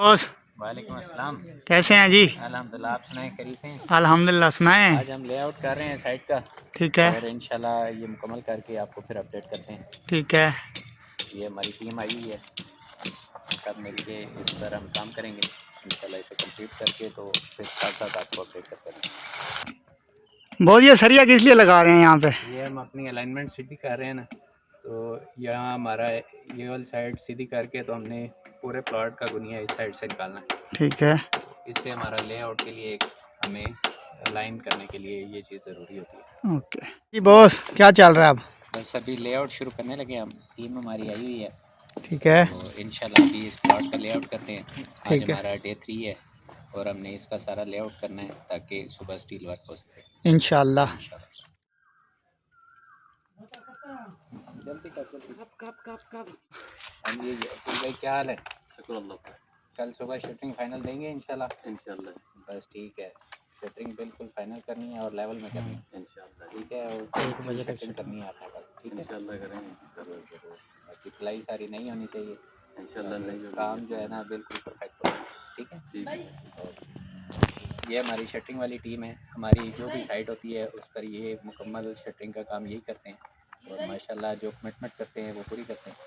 Boss वालेकुम अस्सलाम। कैसे हैं जी? अल्हम्दुलिल्लाह, आप सुनाएं खैरियत से हैं? अल्हम्दुलिल्लाह। सुनाएं। आज हम लेआउट कर रहे हैं साइट का ठीक है, और इंशाल्लाह ये मुकम्मल करके आपको फिर अपडेट करते हैं। ठीक है। ये हमारी टीम आई हुई है, सब मिलके इस पर हम काम करेंगे इंशाल्लाह। इसे कंप्लीट करके तो फिर साथ साथ आपको अपडेट करते हैं। बॉस ये सरिया किस लिए लगा रहे हैं यहाँ पे? ये हम अपनी अलाइनमेंट सीधी कर रहे हैं ना, तो यहाँ हमारा ये वाली साइड सीधी करके तो हमने पूरे प्लॉट का गुनिया इस साइड से निकालना है। ठीक है। इससे हमारा लेआउट के लिए हमें लाइन करने के लिए ये चीज़ ज़रूरी होती है। ओके जी बॉस, क्या चल रहा है अब? बस अभी लेआउट शुरू करने लगे हम, टीम हमारी आई हुई है। ठीक है, तो इंशाल्लाह अभी इस प्लॉट का लेआउट करते हैं। आज ठीक है। हमारा डे 3 है और हमने इसका सारा लेआउट करना है ताकि सुबह स्टील वर्क हो सके इंशाल्लाह। जल्दी कर जल्दी। कब हम ये भाई क्या हाल है? शुक्र अल्लाह का। कल सुबह शूटिंग फाइनल देंगे इंशाल्लाह। बस ठीक है, शूटिंग बिल्कुल फाइनल करनी है और लेवल में करनी है इंशाल्लाह। ठीक है, और 1 बजे तक शूटिंग करनी है आपने कल। ठीक है, इंशाल्लाह करेंगे। बाकी प्लाई सारी नहीं होनी चाहिए इंशाल्लाह। नहीं, काम जो है ना बिल्कुल परफेक्ट हो। ठीक है, ठीक है। और ये हमारी शटरिंग वाली टीम है। हमारी जो भी साइट होती है उस पर ये मुकम्मल शटरिंग का काम यही करते हैं और माशाल्लाह जो कमिटमेंट करते हैं वो पूरी करते हैं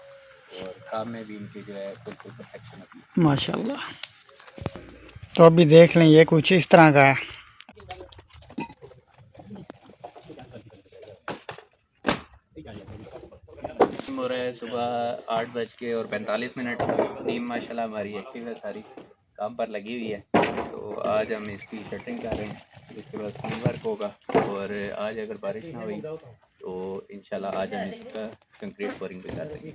और काम में भी इनकी जो है बिल्कुल परफेक्शन होती है माशाल्लाह। तो अभी देख लें, ये कुछ इस तरह का है। हो रहा है सुबह 8:45। टीम माशाल्लाह हमारी एक्टिव है, सारी काम पर लगी हुई है। तो आज हम इसकी शटरिंग कर रहे हैं, इसके बाद स्टील वर्क होगा और आज अगर बारिश ना हुई तो इंशाल्लाह आज हम इसका कंक्रीट बोरिंग भी कर देंगे।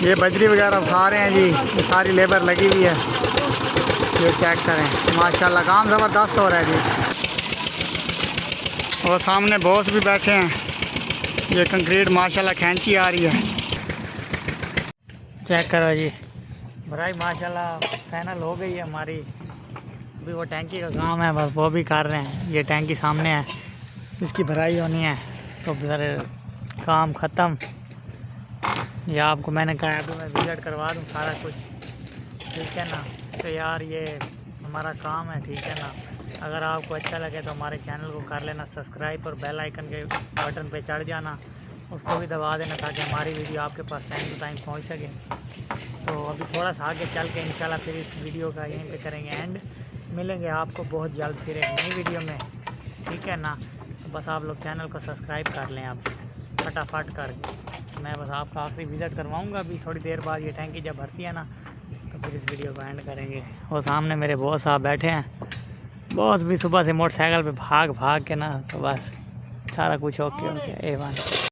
ये बजरी वगैरह उठा रहे हैं जी, ये सारी लेबर लगी हुई है। ये चेक करें, माशाल्लाह काम ज़बरदस्त हो रहा है जी। और सामने बॉस भी बैठे हैं। ये कंक्रीट माशाल्लाह खींची आ रही है। चेक करो जी, भराई माशाल्लाह फाइनल हो गई है हमारी। अभी वो टैंकी का काम है, बस वो भी कर रहे हैं। ये टैंकी सामने है, इसकी भराई होनी है तो फिर काम ख़त्म। ये आपको मैंने कहा अभी मैं विज़िट करवा दूँ सारा कुछ, ठीक है ना। तो यार ये हमारा काम है, ठीक है ना। अगर आपको अच्छा लगे तो हमारे चैनल को कर लेना सब्सक्राइब और बेल आइकन के बटन पे चढ़ जाना, उसको भी दबा देना ताकि हमारी वीडियो आपके पास टाइम टू टाइम पहुंच सके। तो अभी थोड़ा सा आगे चल के इंशाल्लाह फिर इस वीडियो का यहीं पे करेंगे एंड। मिलेंगे आपको बहुत जल्द फिर एक नई वीडियो में, ठीक है ना। तो बस आप लोग चैनल को सब्सक्राइब कर लें आप फटाफट करके। मैं बस आपका आखिरी विज़िट करवाऊँगा अभी थोड़ी देर बाद। ये टैंकी जब भरती है ना तो फिर इस वीडियो को एंड करेंगे। और सामने मेरे बॉस साहब बैठे हैं। बॉस भी सुबह से मोटरसाइकिल पे भाग भाग के ना, तो बस सारा कुछ ओके ए वन।